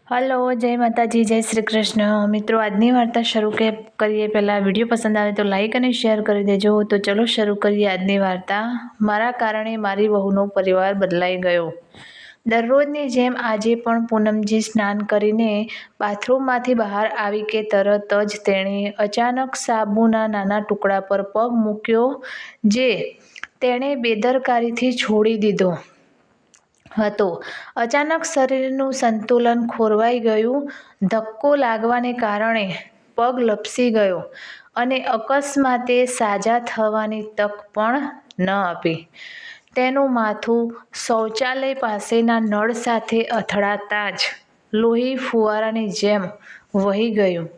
Hello, જય માતાજી, જય શ્રી કૃષ્ણ. મિત્રો, આજની વાર્તા શરૂ કરીએ પહેલાં વિડીયો પસંદ આવે તો લાઈક અને શેર કરી દેજો. તો ચલો શરૂ કરીએ આજની વાર્તા. મારા કારણે મારી વહુનો પરિવાર બદલાઈ ગયો. દરરોજની જેમ આજે પણ પૂનમજી સ્નાન કરીને બાથરૂમમાંથી બહાર આવી કે તરત જ તેણે અચાનક સાબુના નાના ટુકડા પર પગ મૂક્યો જે તેણે બેદરકારીથી છોડી દીધો હતો. અચાનક શરીરનું સંતુલન ખોરવાઈ ગયું. ધક્કો લાગવાને કારણે પગ લપસી ગયો અને અકસ્માતે સાજા થવાની તક પણ ન આપી. તેનું માથું શૌચાલય પાસેના નળ સાથે અથડાતા જ લોહી ફુવારાની જેમ વહી ગયું.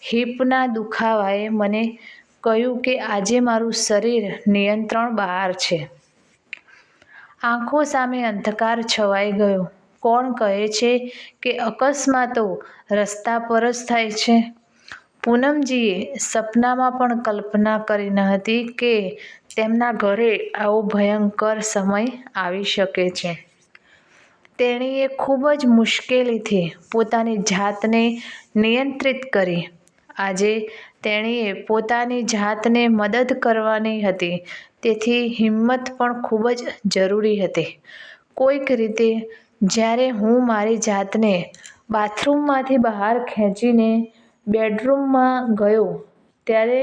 હિપના દુખાવાએ મને કહ્યું કે આજે મારું શરીર નિયંત્રણ બહાર છે. આંખો સામે અંધકાર છવાઈ ગયો. કોણ કહે છે કે અકસ્માતો રસ્તા પર જ થાય છે? પૂનમજીએ સપનામાં પણ કલ્પના કરી ન હતી કે તેમના ઘરે આવો ભયંકર સમય આવી શકે છે. તેણીએ ખૂબ જ મુશ્કેલીથી પોતાની જાતને નિયંત્રિત કરી. આજે તેણીએ પોતાની જાતને મદદ કરવાની હતી, તેથી હિંમત પણ ખૂબ જ જરૂરી હતી. કોઈક રીતે જ્યારે હું મારી જાતને બાથરૂમમાંથી બહાર ખેંચીને બેડરૂમમાં ગયો ત્યારે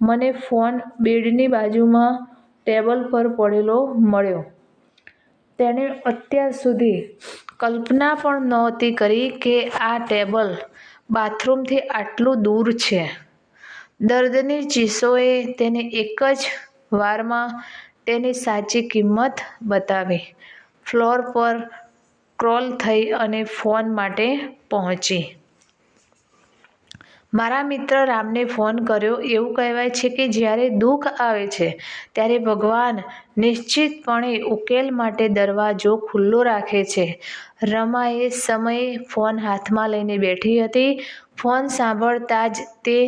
મને ફોન બેડની બાજુમાં ટેબલ પર પડેલો મળ્યો. તેણે અત્યાર સુધી કલ્પના પણ નહોતી કરી કે આ ટેબલ બાથરૂમથી આટલું દૂર છે. દર્દની ચીસોએ તેને એક જ વારમાં તેની સાચી કિંમત બતાવી. ફ્લોર પર ક્રોલ થઈ અને ફોન માટે પહોંચી. મારા મિત્ર રામને ફોન કર્યો. એવું કહેવાય છે કે જ્યારે દુઃખ આવે છે ત્યારે ભગવાન નિશ્ચિતપણે ઉકેલ માટે દરવાજો ખુલ્લો રાખે છે. રમા એ સમયે ફોન હાથમાં લઈને બેઠી હતી. ફોન સાંભળતા જ તે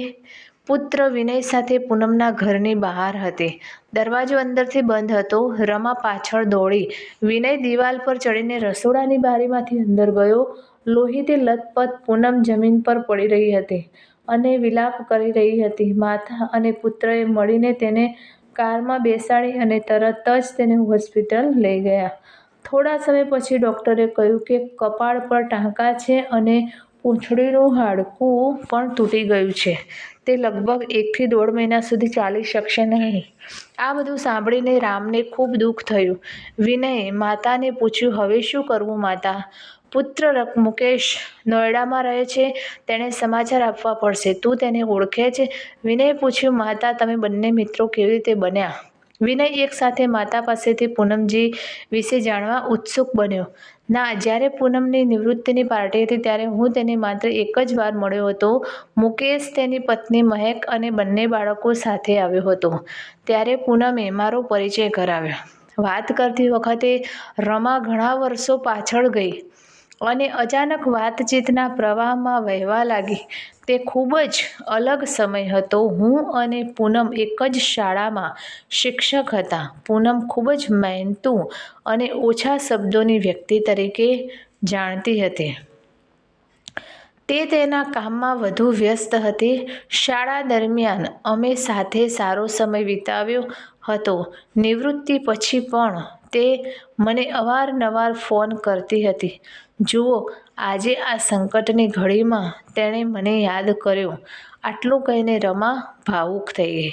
પુત્ર વિનય સાથે પૂનમના ઘરની બહાર હતી. દરવાજો અંદરથી બંધ હતો. રમા પાછળ દોડી. વિનય દિવાલ પર ચડીને રસોડાની બારીમાંથી અંદર ગયો. લોહીથી લથપથ પૂનમ જમીન પર પડી રહી હતી અને વિલાપ કરી રહી હતી. માતા અને પુત્રએ મળીને તેને કારમાં બેસાડી અને તરત જ તેને હોસ્પિટલ લઈ ગયા. થોડા સમય પછી ડૉક્ટરે કહ્યું કે કપાળ પર ટાંકા છે અને પૂંછડીનું હાડકું પણ તૂટી ગયું છે. તે લગભગ 1 થી 1.5 મહિના સુધી ચાલી શકશે નહીં. આ બધું સાંભળીને રામને ખૂબ દુઃખ થયું. વિનયે માતાને પૂછ્યું, હવે શું કરવું માતા? પુત્ર મુકેશ નોઈડામાં રહે છે. તેણે સમાચાર આપવા પડશે. તું તેને ઓળખે છે? વિનયે પૂછ્યું. માતા, તમે બંને મિત્રો કેવી રીતે બન્યા? વિનય એક સાથે માતા પાસેથી પૂનમજી વિશે જાણવા ઉત્સુક બન્યો. ના, જ્યારે પૂનમની નિવૃત્તિની પાર્ટી હતી ત્યારે હું તેને માત્ર એક જ વાર મળ્યો હતો. મુકેશ તેની પત્ની મહેક અને બંને બાળકો સાથે આવ્યો હતો. ત્યારે પૂનમે મારો પરિચય કરાવ્યો. વાત કરતી વખતે રમા ઘણા વર્ષો પાછળ ગઈ અને અચાનક વાતચીતના પ્રવાહમાં વહેવા લાગી. તે ખૂબ જ અલગ સમય હતો. હું અને પૂનમ એક જ શાળામાં શિક્ષક હતા. પૂનમ ખૂબ જ મહેનતુ અને ઓછા શબ્દોની વ્યક્તિ તરીકે જાણીતી હતી. તે તેના કામમાં વધુ વ્યસ્ત હતી. શાળા દરમિયાન અમે સાથે સારો સમય વિતાવ્યો હતો. નિવૃત્તિ પછી પણ તે મને અવારનવાર ફોન કરતી હતી. જુઓ, આજે આ સંકટની ઘડીમાં તેણે મને યાદ કર્યો. આટલું કહીને રમા ભાવુક થઈ ગઈ.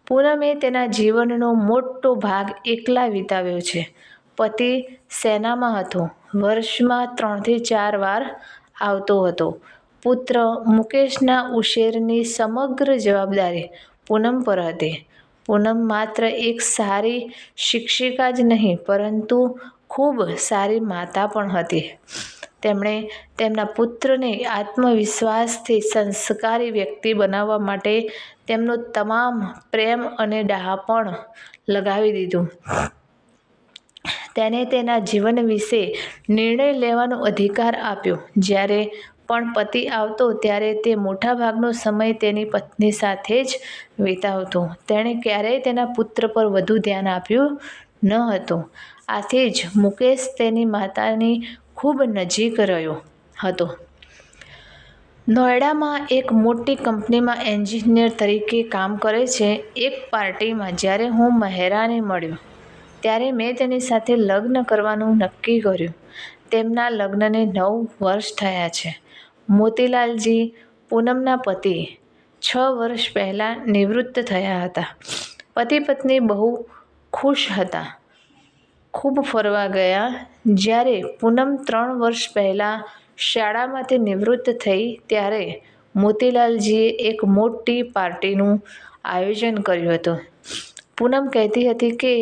પૂનમે તેના જીવનનો મોટો ભાગ એકલા વિતાવ્યો છે. પતિ સેનામાં હતો. વર્ષમાં 3 થી 4 વાર આવતો હતો. પુત્ર મુકેશના ઉછેરની સમગ્ર જવાબદારી પૂનમ પર હતી. પૂનમ માત્ર એક સારી શિક્ષિકા જ નહીં પરંતુ ખૂબ સારી માતા પણ હતી. તેમણે તેમના પુત્રને આત્મવિશ્વાસથી સંસ્કારી વ્યક્તિ બનાવવા માટે તેમનું તમામ પ્રેમ અને ડહાપણ લગાવી દીધું. તેને તેના જીવન વિશે નિર્ણય લેવાનો અધિકાર આપ્યો. જ્યારે પણ પતિ આવતો ત્યારે તે મોટાભાગનો સમય તેની પત્ની સાથે જ વિતાવતો. તેણે ક્યારેય તેના પુત્ર પર વધુ ધ્યાન આપ્યું ન હતું. આથી જ મુકેશ તેની માતાની ખૂબ નજીક રહ્યો. હતો. નોઈડામાં એક મોટી કંપનીમાં એન્જિનિયર તરીકે કામ કરે છે. એક પાર્ટીમાં જ્યારે હું મહેરાને મળ્યો ત્યારે મેં તેની સાથે લગ્ન કરવાનું નક્કી કર્યું. તેમના લગ્નને 9 વર્ષ થયા છે. મોતીલાલજી પૂનમના પતિ 6 વર્ષ પહેલાં નિવૃત્ત થયા હતા. પતિ-પત્ની બહુ ખુશ હતા, ખૂબ ફરવા ગયા. જ્યારે પૂનમ 3 વર્ષ પહેલાં શાળામાંથી નિવૃત્ત થઈ ત્યારે મોતીલાલજીએ એક મોટી પાર્ટીનું આયોજન કર્યું હતું. પૂનમ કહેતી હતી કે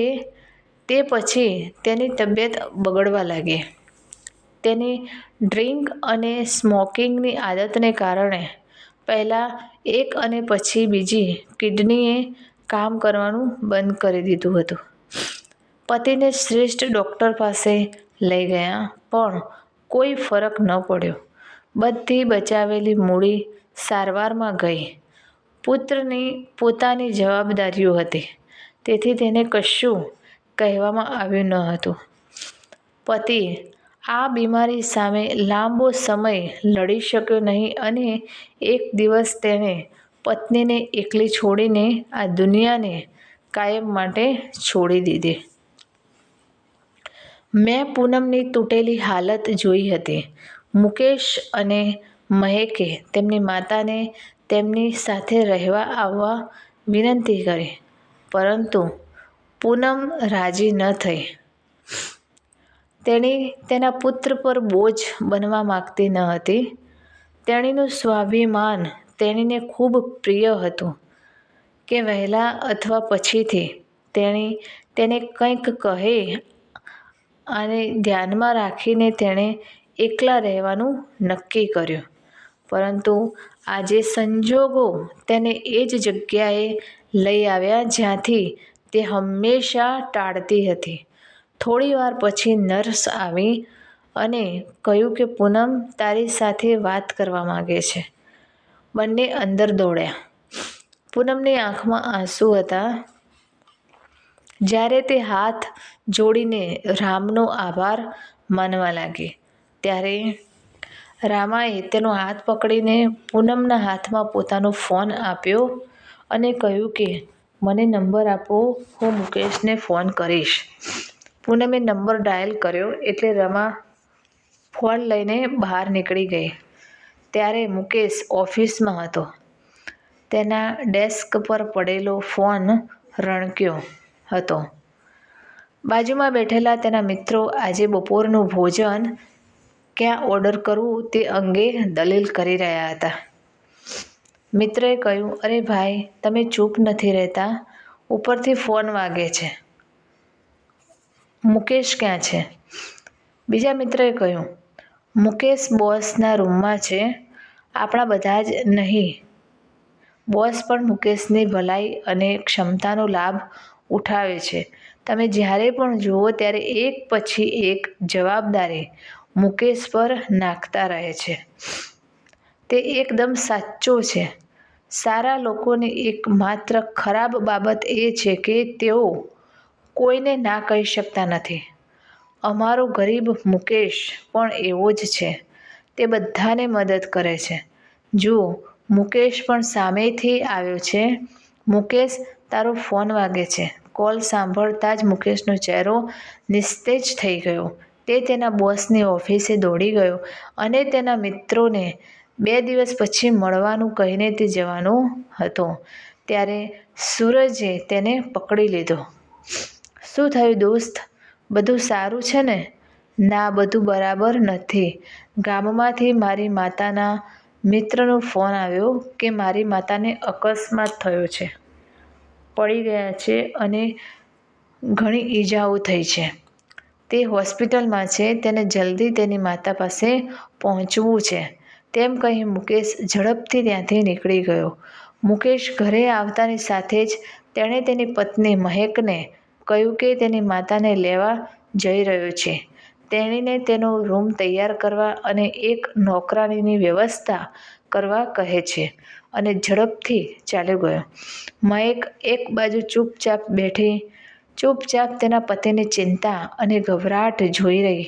તે પછી તેની તબિયત બગડવા લાગી. તેની ડ્રિંક અને સ્મોકિંગની આદતને કારણે પહેલાં એક અને પછી બીજી કિડનીએ કામ કરવાનું બંધ કરી દીધું હતું. પતિને શ્રેષ્ઠ ડૉક્ટર પાસે લઈ ગયા પણ કોઈ ફરક ન પડ્યો. બધી બચાવેલી મૂડી સારવારમાં ગઈ. પુત્રની પોતાની જવાબદારીઓ હતી તેથી તેને કશું કહેવામાં આવ્યું ન હતું. પતિ આ બીમારી સામે લાંબો સમય લડી શક્યો નહીં અને એક દિવસ તેણે પત્નીને એકલી છોડીને આ દુનિયાને કાયમ માટે છોડી દીધી. મેં પૂનમની તૂટેલી હાલત જોઈ હતી. મુકેશ અને મહેકે તેમની માતાને તેમની સાથે રહેવા આવવા વિનંતી કરી પરંતુ પૂનમ રાજી ન થઈ. તેણી તેના પુત્ર પર બોજ બનવા માંગતી ન હતી. તેણીનું સ્વાભિમાન તેણીને ખૂબ પ્રિય હતું કે વહેલા અથવા પછીથી તેણી તેને કંઈક કહે. આને ધ્યાનમાં રાખીને તેણે એકલા રહેવાનું નક્કી કર્યું. પરંતુ આજે સંજોગો તેને એ જ જગ્યાએ લઈ આવ્યા જ્યાંથી તે હંમેશા ટાળતી હતી. થોડી વાર પછી નર્સ આવી અને કહ્યું કે પૂનમ તારી સાથે વાત કરવા માંગે છે. બંને અંદર દોડ્યા. પૂનમની આંખમાં આંસુ હતા. જ્યારે તે હાથ જોડીને રામનો આભાર માનવા લાગી ત્યારે રામાએ તેનો હાથ પકડીને પૂનમના હાથમાં પોતાનો ફોન આપ્યો અને કહ્યું કે મને નંબર આપો, હું મુકેશને ફોન કરીશ. પૂનમે નંબર ડાયલ કર્યો એટલે રમા ફોન લઈને બહાર નીકળી ગઈ. ત્યારે મુકેશ ઓફિસમાં હતો. તેના ડેસ્ક પર પડેલો ફોન રણક્યો હતો. બાજુમાં બેઠેલા તેના મિત્રો આજે બપોરનું ભોજન ક્યાં ઓર્ડર કરવું તે અંગે દલીલ કરી રહ્યા હતા. મિત્રએ કહ્યું, અરે ભાઈ, તમે ચૂપ નથી રહેતા, ઉપરથી ફોન વાગે છે. મુકેશ ક્યાં છે? બીજા મિત્રએ કહ્યું, મુકેશ બોસના રૂમમાં છે. આપણા બધા જ નહીં, બોસ પણ મુકેશની ભલાઈ અને ક્ષમતાનો લાભ ઉઠાવે છે. તમે જ્યારે પણ જુઓ ત્યારે એક પછી એક જવાબદારી મુકેશ પર નાખતા રહે છે. તે એકદમ સાચો છે. સારા લોકોની એકમાત્ર ખરાબ બાબત એ છે કે તેઓ કોઈને ના કહી શકતા નથી. અમારો ગરીબ મુકેશ પણ એવો જ છે. તે બધાને મદદ કરે છે. જુઓ, મુકેશ પણ સામેથી આવ્યો છે. મુકેશ, તારો ફોન વાગે છે. કોલ સાંભળતા જ મુકેશનો ચહેરો નિસ્તેજ થઈ ગયો. તે તેના બોસની ઓફિસે દોડી ગયો અને તેના મિત્રોને 2 દિવસ પછી મળવાનું કહીને તે જવાનો હતો ત્યારે સૂરજે તેને પકડી લીધો. શું થયું દોસ્ત? બધું સારું છે ને? ના, બધું બરાબર નથી. ગામમાંથી મારી માતાના મિત્રનો ફોન આવ્યો કે મારી માતાને અકસ્માત થયો છે, પડી ગયા છે અને ઘણી ઈજાઓ થઈ છે. તે હોસ્પિટલમાં છે. તેને જલ્દી તેની માતા પાસે પહોંચવું છે. તેમ કહી મુકેશ ઝડપથી ત્યાંથી નીકળી ગયો. મુકેશ ઘરે આવતાની સાથે જ તેણે તેની પત્ની મહેકને કહ્યું કે તેની માતાને લેવા જઈ રહ્યો છે. તેણીને તેનો રૂમ તૈયાર કરવા અને એક નોકરાણીની વ્યવસ્થા કરવા કહે છે અને ઝડપથી ચાલ્યો ગયો. મહેક એક બાજુ ચૂપચાપ બેઠી, ચૂપચાપ તેના પતિની ચિંતા અને ગભરાટ જોઈ રહી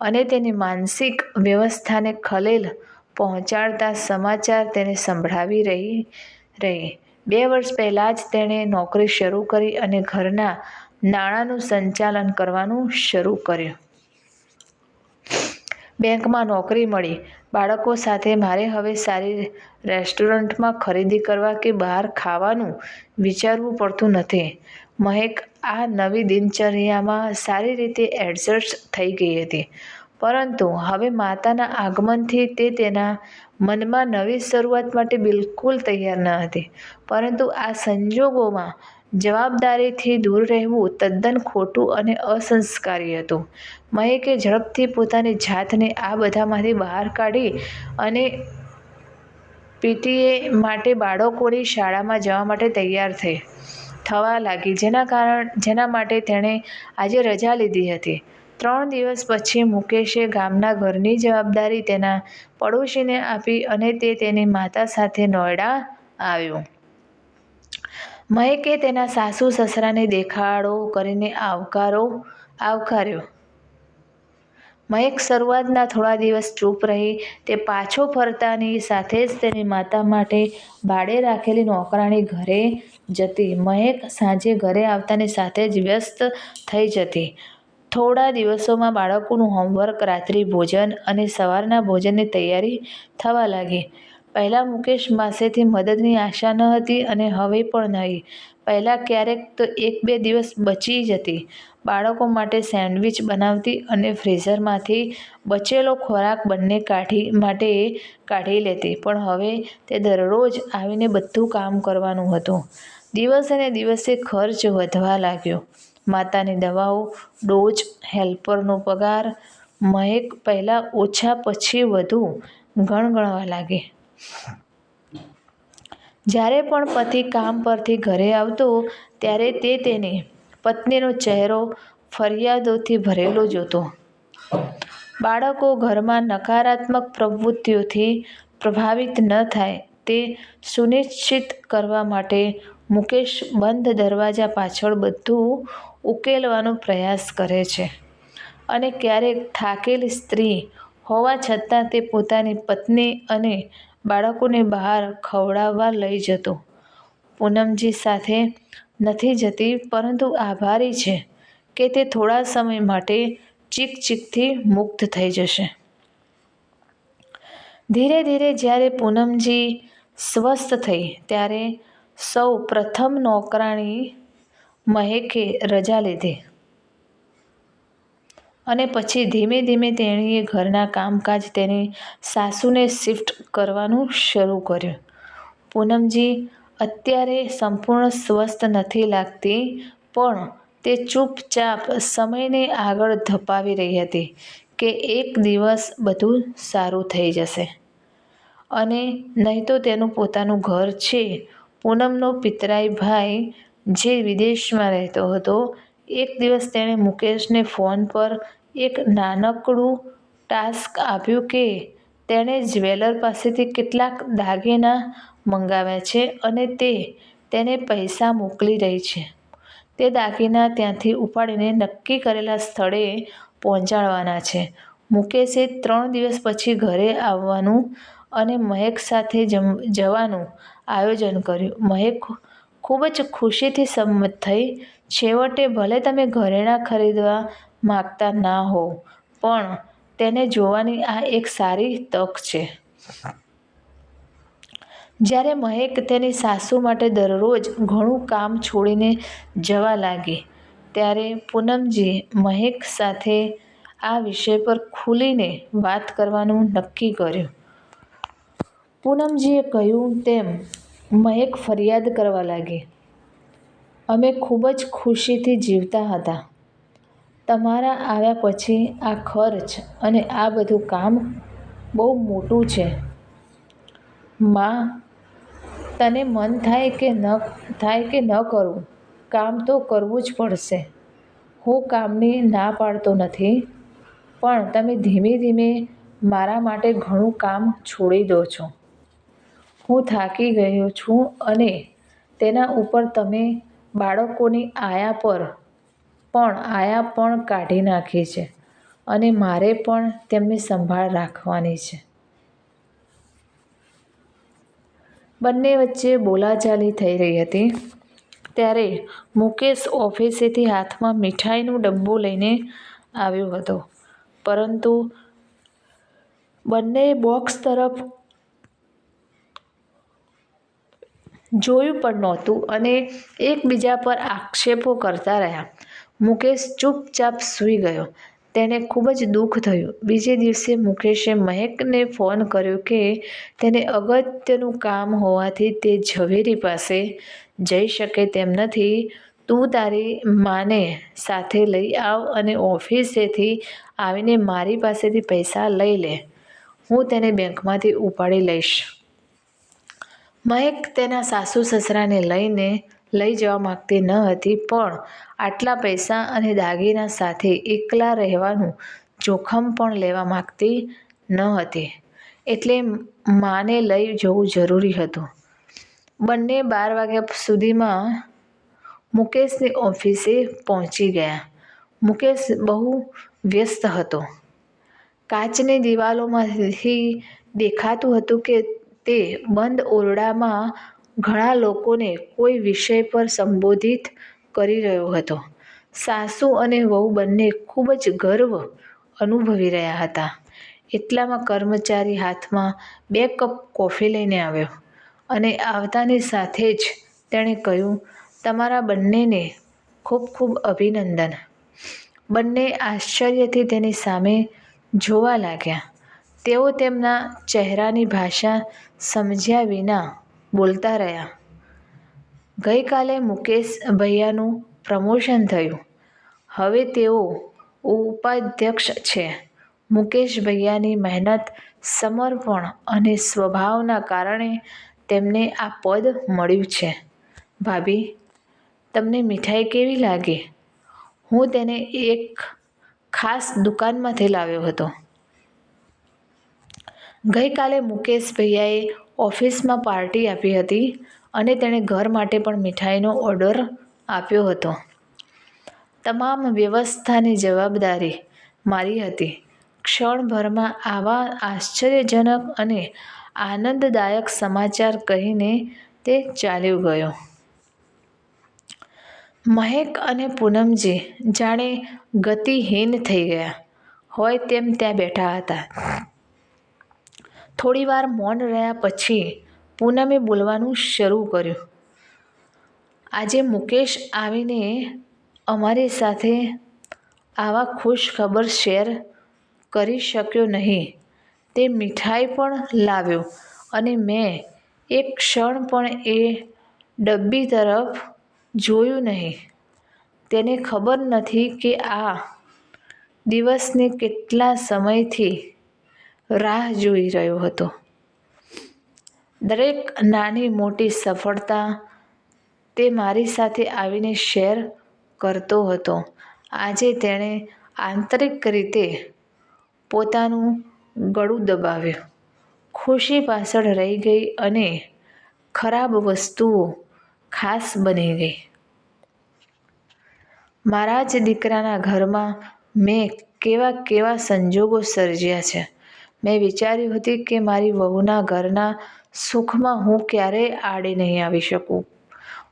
અને તેની માનસિક વ્યવસ્થાને ખલેલ પહોંચાડતા સમાચાર તેને સંભળાવી રહી. 2 વર્ષ પહેલાં જ તેણે નોકરી શરૂ કરી અને ઘરના નાણાંનું સંચાલન કરવાનું શરૂ કર્યું. બેંકમાં નોકરી મળી. બાળકો સાથે મારે હવે સારી રેસ્ટોરન્ટમાં ખરીદી કરવા કે બહાર ખાવાનું વિચારવું પડતું નથી. મહેક આ નવી દિનચર્યામાં સારી રીતે એડજસ્ટ થઈ ગઈ હતી. પરંતુ હવે માતાના આગમનથી તે તેના મનમાં નવી શરૂઆત માટે બિલકુલ તૈયાર ન હતી. પરંતુ આ સંજોગોમાં જવાબદારીથી દૂર રહેવું તદ્દન ખોટું અને અસંસ્કારી હતું. મહેકે ઝડપથી પોતાની જાતને આ બધામાંથી બહાર કાઢી અને પીટીએ માટે બાળકોની શાળામાં જવા માટે તૈયાર થવા લાગી, જેના માટે તેણે આજે રજા લીધી હતી. 3 દિવસ પછી મુકેશે ગામના ઘરની જવાબદારી તેના પડોશીને આપી અને તે તેની માતા સાથે નોઈડા આવ્યો. મહેકે તેના સાસુ-સસરાને દેખાડો કરીને આવકાર્યો. મહેક શરૂઆતના થોડા દિવસ ચૂપ રહી. તે પાછો ફરતાની સાથે જ તેની માતા માટે ભાડે રાખેલી નોકરાણી ઘરે જતી. મહેક સાંજે ઘરે આવતાની સાથે જ વ્યસ્ત થઈ જતી. થોડા દિવસોમાં બાળકોનું હોમવર્ક, રાત્રિભોજન અને સવારના ભોજનની તૈયારી થવા લાગી. પહેલાં મુકેશ પાસેથી મદદની આશા ન હતી અને હવે પણ નહીં. પહેલાં ક્યારેક તો 1-2 દિવસ બચી જતી. બાળકો માટે સેન્ડવિચ બનાવતી અને ફ્રીઝરમાંથી બચેલો ખોરાક બંને માટે કાઢી લેતી. પણ હવે તે દરરોજ આવીને બધું કામ કરવાનું હતું. દિવસે ને દિવસે ખર્ચ વધવા લાગ્યો. માતાની દવાઓ, ડોઝ, હેલ્પરનો પગાર. મહેક પહેલાં ઓછા પછી વધુ ગણગણવા લાગી. જ્યારે પણ પતિ કામ પરથી ઘરે આવતો ત્યારે તે તેની પત્નીનો ચહેરો ફરિયાદોથી ભરેલો જોતો. બાળકો ઘરમાં નકારાત્મક પ્રવૃત્તિઓથી પ્રભાવિત ન થાય તે સુનિશ્ચિત કરવા માટે મુકેશ બંધ દરવાજા પાછળ બધું ઉકેલવાનો પ્રયાસ કરે છે. અને ક્યારેક થાકેલી સ્ત્રી હોવા છતાં તે પોતાની પત્ની અને બાળકોને બહાર ખવડાવવા લઈ જતો. પૂનમજી સાથે નથી જતી, પરંતુ આભારી છે કે તે થોડા સમય માટે ચીકથી મુક્ત થઈ જશે. ધીરે ધીરે જ્યારે પૂનમજી સ્વસ્થ થઈ ત્યારે સૌ પ્રથમ નોકરાણી મહેકે રજા લીધી અને પછી ધીમે ધીમે તેણીએ ઘરના કામકાજ તેની સાસુને શિફ્ટ કરવાનું શરૂ કર્યું. પૂનમજી અત્યારે સંપૂર્ણ સ્વસ્થ નથી લાગતી, પણ તે ચૂપચાપ સમયને આગળ ધપાવી રહી હતી કે એક દિવસ બધું સારું થઈ જશે. અને નહીં તો તેનું પોતાનું ઘર છે. પૂનમનો પિતરાઈ ભાઈ જે વિદેશમાં રહેતો હતો, એક દિવસ તેણે મુકેશને ફોન પર એક નાનકડું ટાસ્ક આપ્યું કે તેણે જ્વેલર પાસેથી કેટલાક દાગીના મંગાવ્યા છે અને તે તેને પૈસા મોકલી રહી છે. તે દાગીના ત્યાંથી ઉપાડીને નક્કી કરેલા સ્થળે પહોંચાડવાના છે. મુકેશે 3 દિવસ પછી ઘરે આવવાનું અને મહેક સાથે જવાનું આયોજન કર્યું. મહેક ખૂબ જ ખુશીથી સંમત થઈ. છેવટે, ભલે તમે ઘરેણાં ખરીદવા માંગતા ના હોવ, પણ તેને જોવાની આ એક સારી તક છે. જ્યારે મહેક તેની સાસુ માટે દરરોજ ઘણું કામ છોડીને જવા લાગી, ત્યારે પૂનમજીએ મહેક સાથે આ વિષય પર ખુલીને વાત કરવાનું નક્કી કર્યું. પૂનમજીએ કહ્યું તેમ મહેક ફરિયાદ કરવા લાગી, "અમે ખૂબ જ ખુશીથી જીવતા હતા. તમારા આવ્યા પછી આ ખર્ચ અને આ બધું કામ બહુ મોટું છે. માં, તને મન થાય કે ન કરું, કામ તો કરવું જ પડશે. હું કામની ના પાડતો નથી, પણ તમે ધીમે ધીમે મારા માટે ઘણું કામ છોડી દો છો. હું થાકી ગયો છું અને તેના ઉપર તમે બાળકોની આયા પણ કાઢી નાખી છે. અને મારે પણ તેમની સંભાળ રાખવાની છે. બંને વચ્ચે બોલાચાલી થઈ રહી હતી ત્યારે મુકેશ ઓફિસેથી હાથમાં મીઠાઈનો ડબ્બો લઈને આવ્યો હતો, પરંતુ બંનેએ બોક્સ તરફ જોયું પણ નહોતું અને એકબીજા પર આક્ષેપો કરતા રહ્યા. મુકેશ ચૂપચાપ સૂઈ ગયો. તેને ખૂબ જ દુઃખ થયું. બીજે દિવસે મુકેશે મહેકને ફોન કર્યો કે તેને અગત્યનું કામ હોવાથી તે ઝવેરી પાસે જઈ શકે તેમ નથી. તું તારી માને સાથે લઈ આવ અને ઓફિસેથી આવીને મારી પાસેથી પૈસા લઈ લે. હું તેને બેંકમાંથી ઉપાડી લઈશ. મહેક તેના સાસુ-સસરાને લઈ જવા માંગતી ન હતી, પણ આટલા પૈસા અને દાગીના સાથે એકલા રહેવાનું જોખમ પણ લેવા માંગતી ન હતી. એટલે માને લઈ જવું જરૂરી હતું. બંને 12 વાગ્યા સુધીમાં મુકેશની ઓફિસે પહોંચી ગયા. મુકેશ બહુ વ્યસ્ત હતો. કાચની દિવાલોમાંથી દેખાતું હતું કે તે બંધ ઓરડામાં ઘણા લોકોને કોઈ વિષય પર સંબોધિત કરી રહ્યો હતો. સાસુ અને વહુ બંને ખૂબ જ ગર્વ અનુભવી રહ્યા હતા. એટલામાં કર્મચારી હાથમાં 2 કપ કોફી લઈને આવ્યો અને આવતાની સાથે જ તેણે કહ્યું, તમારા બંનેને ખૂબ ખૂબ અભિનંદન. બંને આશ્ચર્યથી તેની સામે જોવા લાગ્યા. તેઓ તેમના ચહેરાની ભાષા સમજ્યા વિના બોલતા રહ્યા. ગઈકાલે મુકેશ ભૈયાનું પ્રમોશન થયું. હવે તેઓ ઉપાધ્યક્ષ છે. મુકેશ ભૈયાની મહેનત, સમર્પણ અને સ્વભાવના કારણે તેમને આ પદ મળ્યું છે. ભાભી, તમને મીઠાઈ કેવી લાગી? હું તેને એક ખાસ દુકાનમાંથી લાવ્યો હતો. ગઈકાલે મુકેશ ભૈયાએ ઓફિસમાં પાર્ટી આપી હતી અને તેણે ઘર માટે પણ મીઠાઈનો ઓર્ડર આપ્યો હતો. તમામ વ્યવસ્થાની જવાબદારી મારી હતી. ક્ષણભરમાં આવા આશ્ચર્યજનક અને આનંદદાયક સમાચાર કહીને તે ચાલ્યો ગયો. મહેક અને પૂનમજી જાણે ગતિહીન થઈ ગયા હોય તેમ ત્યાં બેઠા હતા. થોડીવાર મૌન રહ્યા પછી પૂનમે બોલવાનું શરૂ કર્યું. આજે મુકેશ આવીને અમારી સાથે આવા ખુશ ખબર શેર કરી શક્યો નહીં. તે મીઠાઈ પણ લાવ્યો અને મેં એક ક્ષણ પણ એ ડબ્બી તરફ જોયું નહીં. તેને ખબર નથી કે આ દિવસની કેટલા સમયથી રાહ જોઈ રહ્યો હતો. દરેક નાની મોટી સફળતા તે મારી સાથે આવીને શેર કરતો હતો. આજે તેણે આંતરિક રીતે પોતાનું ગળું દબાવ્યું. ખુશી પાછળ રહી ગઈ અને ખરાબ વસ્તુઓ ખાસ બની ગઈ. મારા જ દીકરાના ઘરમાં મેં કેવા કેવા સંજોગો સર્જ્યા છે. મેં વિચાર્યું હતું કે મારી વહુના ઘરના સુખમાં હું ક્યારેય આડે નહીં આવી શકું.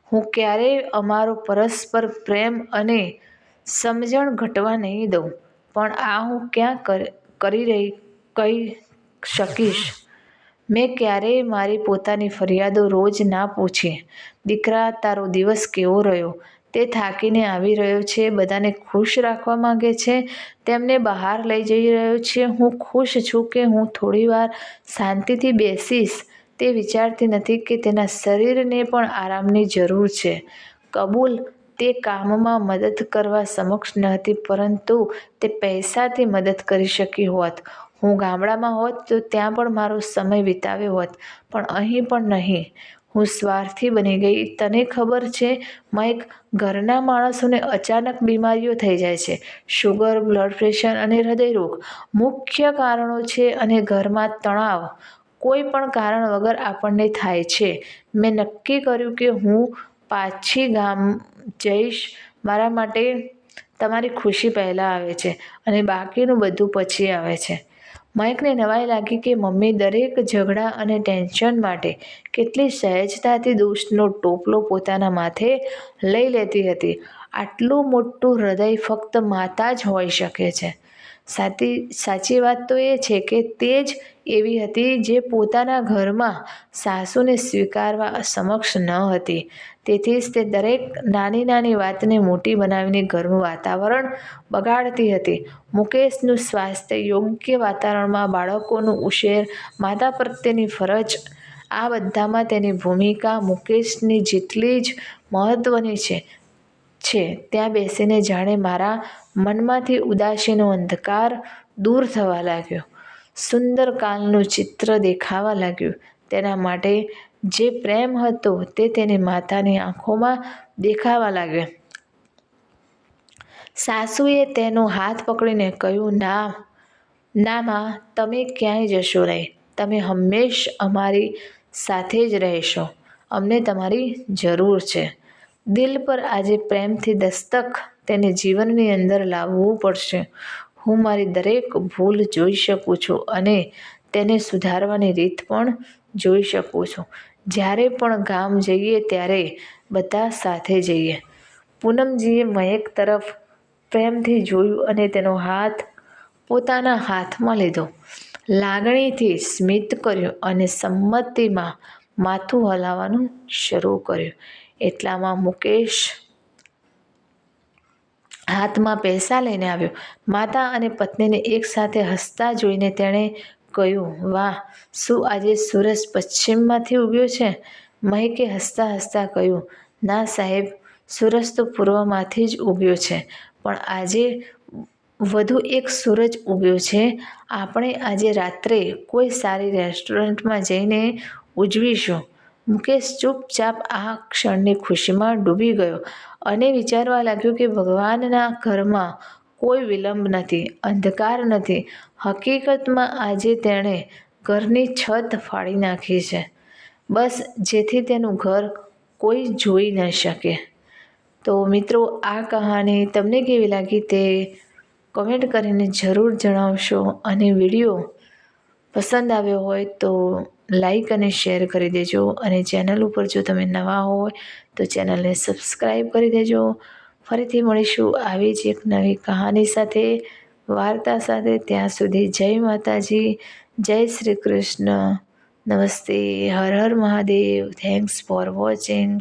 હું ક્યારેય અમારો પરસ્પર પ્રેમ અને સમજણ ઘટવા નહીં દઉં. પણ આ હું ક્યાં કહી શકીશ? મેં ક્યારેય મારી પોતાની ફરિયાદો રોજ ના પૂછી. દીકરા, તારો દિવસ કેવો રહ્યો? તે થાકીને આવી રહ્યો છે, બધાને ખુશ રાખવા માંગે છે, તેમને બહાર લઈ જઈ રહ્યો છે. હું ખુશ છું કે હું થોડીવાર શાંતિથી બેસીશ. તે વિચારતી નથી કે તેના શરીરને પણ આરામની જરૂર છે. કબૂલ, તે કામમાં મદદ કરવા સક્ષમ ન હતી, પરંતુ તે પૈસાથી મદદ કરી શકી હોત. હું ગામડામાં હોત તો ત્યાં પણ મારો સમય વિતાવ્યો હોત, પણ અહીં પણ નહીં. હું સ્વાર્થી બની ગઈ. તને ખબર છે મહેક, ઘરના માણસોને અચાનક બીમારીઓ થઈ જાય છે. શુગર, બ્લડ પ્રેશર અને હૃદયરોગ મુખ્ય કારણો છે અને ઘરમાં તણાવ કોઈ પણ કારણ વગર આપણને થાય છે. મેં નક્કી કર્યું કે હું પાછી ગામ જઈશ. મારા માટે તમારી ખુશી પહેલાં આવે છે અને બાકીનું બધું પછી આવે છે. મયંકને નવાઈ લાગી કે મમ્મી દરેક ઝઘડા અને ટેન્શન માટે કેટલી સહેજતાથી દોષનો ટોપલો પોતાના માથે લઈ લેતી હતી. આટલું મોટું હૃદય ફક્ત માતા જ હોઈ શકે છે. સાચી વાત તો એ છે કે તે જ એવી હતી જે પોતાના ઘરમાં સાસુને સ્વીકારવા સમક્ષ ન હતી. તેથી જ તે દરેક નાની નાની વાતને મોટી બનાવીને ઘરનું વાતાવરણ બગાડતી હતી. મુકેશનું સ્વાસ્થ્ય, યોગ્ય વાતાવરણમાં બાળકોનું ઉછેર, માતા પ્રત્યેની ફરજ, આ બધામાં તેની ભૂમિકા મુકેશની જેટલી જ મહત્ત્વની છે. ત્યાં બેસીને જાણે મારા મનમાંથી ઉદાસીનો અંધકાર દૂર થવા લાગ્યો. સુંદર કાલનું ચિત્ર દેખાવા લાગ્યું. તેના માટે જે પ્રેમ હતો તે તેની માતાની આંખોમાં દેખાવા લાગ્યો. સાસુએ તેનો હાથ પકડીને કહ્યું, ના માં, તમે ક્યાંય જશો નહીં. તમે હંમેશ અમારી સાથે જ રહેશો. અમને તમારી જરૂર છે. દિલ પર આજે પ્રેમથી દસ્તક તેને જીવનની અંદર લાવવું પડશે. હું મારી દરેક ભૂલ જોઈ શકું છું અને તેને સુધારવાની રીત પણ જોઈ શકું છું. જ્યારે પણ ગામ જઈએ ત્યારે બધા સાથે જઈએ. પૂનમજીએ મયંક તરફ પ્રેમથી જોયું અને તેનો હાથ પોતાના હાથમાં લીધો. લાગણીથી સ્મિત કર્યું અને સંમતિમાં માથું હલાવવાનું શરૂ કર્યું. એટલામાં મુકેશ હાથમાં પૈસા લઈને આવ્યો. માતા અને પત્નીને એકસાથે હસતા જોઈને તેણે કહ્યું, વાહ, શું આજે સૂરજ પશ્ચિમમાંથી ઉગ્યો છે? મયંકે હસતા હસતા કહ્યું, ના સાહેબ, સૂરજ તો પૂર્વમાંથી જ ઉગ્યો છે, પણ આજે વધુ એક સૂરજ ઉગ્યો છે. આપણે આજે રાત્રે કોઈ સારી રેસ્ટોરન્ટમાં જઈને ઉજવીશું. મુકેશ ચૂપચાપ આ ક્ષણની ખુશીમાં ડૂબી ગયો અને વિચારવા લાગ્યો કે ભગવાનના ઘરમાં કોઈ વિલંબ નથી, અંધકાર નથી. હકીકતમાં આજે તેણે ઘરની છત ફાડી નાખી છે, બસ જેથી તેનું ઘર કોઈ જોઈ ન શકે. તો મિત્રો, આ કહાની તમને કેવી લાગી તે કમેન્ટ કરીને જરૂર જણાવશો અને વિડીયો પસંદ આવ્યો હોય તો લાઈક અને શેર કરી દેજો અને ચેનલ ઉપર જો તમે નવા હોય તો ચેનલને સબસ્ક્રાઈબ કરી દેજો. ફરીથી મળીશું આવી જ એક નવી કહાની સાથે, વાર્તા સાથે. ત્યાં સુધી જય માતાજી, જય શ્રી કૃષ્ણ, નમસ્તે, હર હર મહાદેવ. Thanks for watching.